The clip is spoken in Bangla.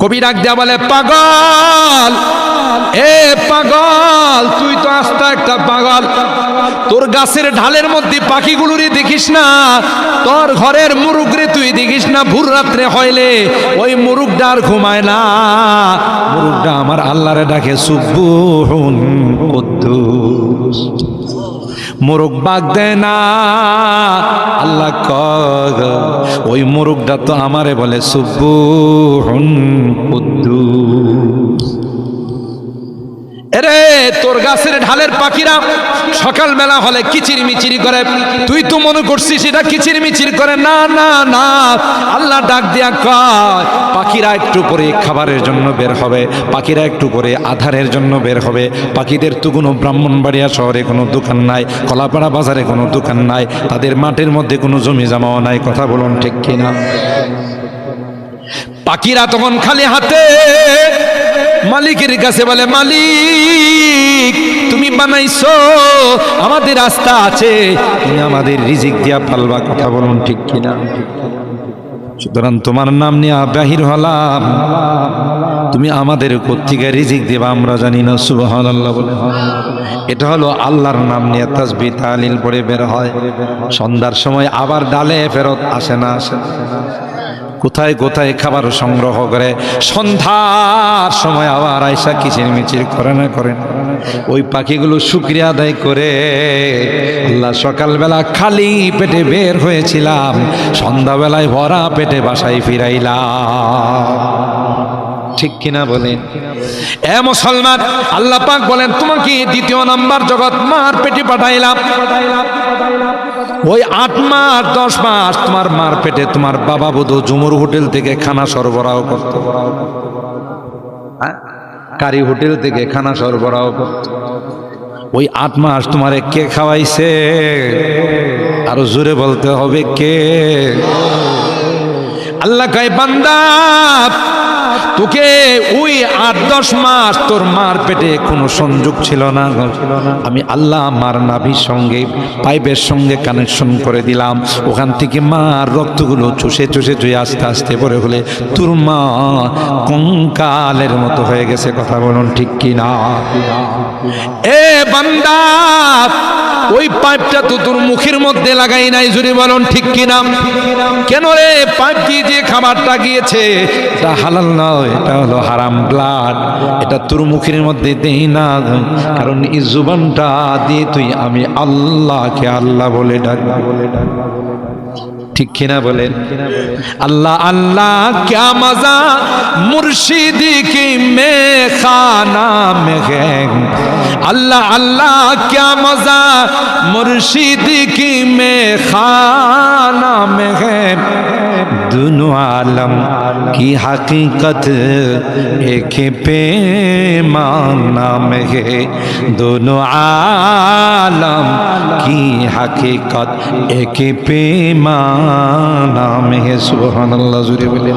কবি ডাক দেয়া বলে, পাগল, এ পাগল, তুই তো আস্তা একটা পাগল। তোর গাছের ঢালের মধ্যে পাখিগুলোরই দেখিস না, তোর ঘরের মুরুগরে তুই দেখিস না। ভোর রাত্রে হইলে ওই মুরুগটা আর ঘুমায় না, মুরুগটা আমার আল্লাহরে ডাকে সুবহুন কুদ্দুস। মোরগ বাগ দেয় না, আল্লাহ কয় ওই মোরগটা তো আমারে বলে সুবহুন কুদ্দুস। এরে তোর গাছের ঢালের পাখিরা সকালবেলা হলে কিচির মিচিরি করে, তুই তো মনে করছিস এটা কিচির মিচির করে। না না না, আল্লাহ ডাক দিয়া কয় পাখিরা একটু পরে খাবারের জন্য বের হবে, পাখিরা একটু পরে আধারের জন্য বের হবে। পাখিদের তো কোনো ব্রাহ্মণবাড়িয়া শহরে কোনো দোকান নাই, কলাপাড়া বাজারে কোনো দোকান নাই, তাদের মাঠের মধ্যে কোনো জমি জমাও নাই। কথা বলুন ঠিক কিনা? পাখিরা তখন খালি হাতে মালিকের কাছে বলে, মালিক তুমি বানাইছো, আমাদের রাস্তা আছে, তুমি আমাদের রিজিক দিয়া পালবা। কথা বলুন ঠিক কিনা? সুতরাং তোমার নাম নিয়ে বাহির হলাম, তুমি আমাদের কোত্থেকে রিজিক দেবা আমরা জানি না। সুবহানাল্লাহ বলে। এটা হলো আল্লাহর নাম নিয়ে তাসবিহ তাহলিল পড়ে বের হয়। সন্ধ্যার সময় আবার ডালে ফেরত আসে না, আসে না। কোথায় কোথায় খাবার সংগ্রহ করে, সন্ধ্যার সময় আবার আয়সা কিচির মিচির করে না, করেন। ওই পাখিগুলো শুকরিয়া আদায় করে, আল্লাহ সকালবেলা খালি পেটে বের হয়েছিলাম, সন্ধ্যাবেলায় ভরা পেটে বাসায় ফিরাইলাম। ঠিক কিনা বলেন? এ মুসলমান, আল্লাহ পাক বলেন তোমাকে দ্বিতীয় নাম্বার জগৎ মার পেটে পাঠাইলাম। ওই 8 মাস 10 মাস তোমার মার পেটে তোমার বাবা বধূ জুমুর হোটেল থেকে খানা সরবরাহ করত, কারি হোটেল থেকে খানা সরবরাহ করত। ওই 8 মাস তোমারে কে খাওয়াইছে? আরো জোরে বলতে হবে, কে? আল্লাহ কয় বান্দা, তোকে ওই 8-10 মাস তোর মার পেটে কোনো সংযোগ ছিল না, আমি আল্লাহ মার নাভির সঙ্গে পাইপের সঙ্গে কানেকশন করে দিলাম। ওখান থেকে মার রক্তগুলো চুষে চুষে চুষে আস্তে আস্তে পরে হলে তোর মা কঙ্কালের মতো হয়ে গেছে। কথা বলুন ঠিক কিনা? এ বান্দা, ওই পাইপটা তো তোর মুখের মধ্যে লাগাই নাই, জোরে বলুন ঠিক কিনা? কেন রে? পাইপ দিয়ে যে খাবারটা গিয়েছে এটা হালাল নয়, এটা হলো হারাম ব্লাড, এটা তোর মুখের মধ্যে দেই না, কারণ এই জুবানটা দিয়ে তুই আমি আল্লাহকে আল্লাহ বলে ডাক। ঠিক কিনা বলেন? আল্লাহ আল্লাহ क्या मजा मुर्शिद की में खाना में है, अल्लाह अल्लाह क्या मजा मुर्शिद की में खाना में है। दोनों आलम की हकीकत एक पैमाना में है, दोनों आलम की हकीकत एक पैमाना में है। सुबहान अल्लाह, जुरे बोले।